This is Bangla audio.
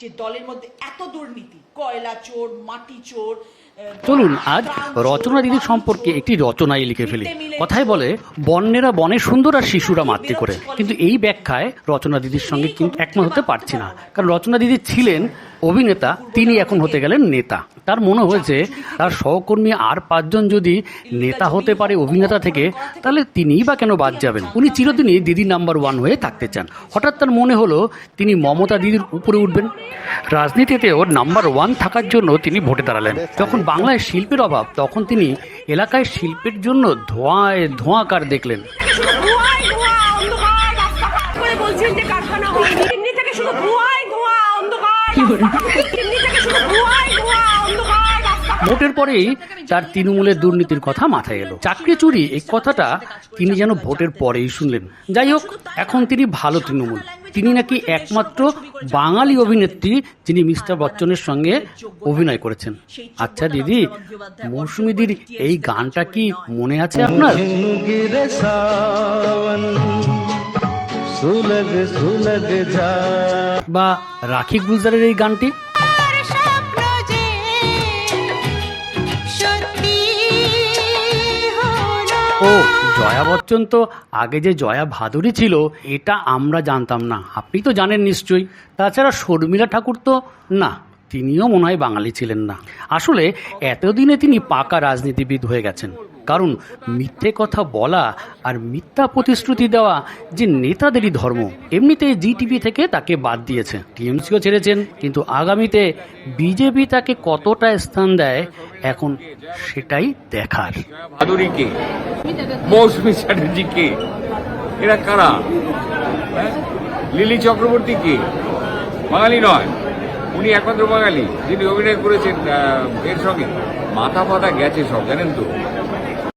যে দলের মধ্যে এত দুর্নীতি, কয়লা চোর, মাটি চোর। চলুন আজ রচনা দিদি সম্পর্কে একটি রচনাই লিখে ফেলি। কথায় বলে বন্যেরা বনে সুন্দর আর শিশুরা মাতৃ করে, কিন্তু এই ব্যাখ্যায় রচনা দিদির সঙ্গে কিন্তু একমত হতে পারছি না। কারণ রচনা দিদি ছিলেন অভিনেতা, তিনি এখন হতে গেলেন নেতা। তার মনে হয়েছে তার সহকর্মী আর 5 জন যদি নেতা হতে পারে অভিনেতা থেকে, তাহলে তিনিই বা কেন বাদ যাবেন। উনি চিরদিনই দিদি নাম্বার 1 হয়ে থাকতে চান। হঠাৎ তার মনে হলো তিনি মমতা দিদির উপরে উঠবেন। রাজনীতিতেও নাম্বার 1 থাকার জন্য তিনি ভোটে দাঁড়ালেন। যখন বাংলায় শিল্পের অভাব, তখন তিনি এলাকায় শিল্পের জন্য ধোঁয়াকার দেখলেন। ভোটের পরেই তার তৃণমূলের দুর্নীতির কথা মাথায় এলো। চাকরি চুরি এই কথাটা তিনি যেন ভোটের পরেই শুনলেন। যাই হোক, এখন তিনি ভালো তৃণমূল। তিনি নাকি একমাত্র বাঙালি অভিনেত্রী যিনি মিস্টার বচ্চনের সঙ্গে অভিনয় করেছেন। আচ্ছা দিদি, মৌসুমীদির এই গানটা কি মনে আছে আপনার? বা রাখি গুলজারের এই গানটি? ও জয়া বচ্চন তো আগে যে জয়া ভাদুরী ছিল এটা আমরা জানতাম না, আপনি তো জানেন নিশ্চয়ই। তাছাড়া শর্মিলা ঠাকুর তো না, তিনিও মনে হয় বাঙালি ছিলেন না। আসলে এতদিনে তিনি পাকা রাজনীতিবিদ হয়ে গেছেন। কারণ মিথ্যে কথা বলা আর মিথ্যা প্রতিশ্রুতি দেওয়া যে নেতাদেরই ধর্ম। এমনিতে জিটিভি থেকে তাকে বাদ দিয়েছে, টিএমসিও ছেড়েছেন, কিন্তু আগামীতে বিজেপি তাকে কতটা স্থান দেয় এখন সেটাই দেখার। ভাদুরীকে, মৌসুমী চ্যাটার্জি কে, এরা কারা? লিলি চক্রবর্তী কে? বাঙালি নয়, উনি একমাত্র বাঙালি যিনি অভিনয় করেছেন এর সঙ্গে। মাথা ফাতা গেছে সব, জানেন তো।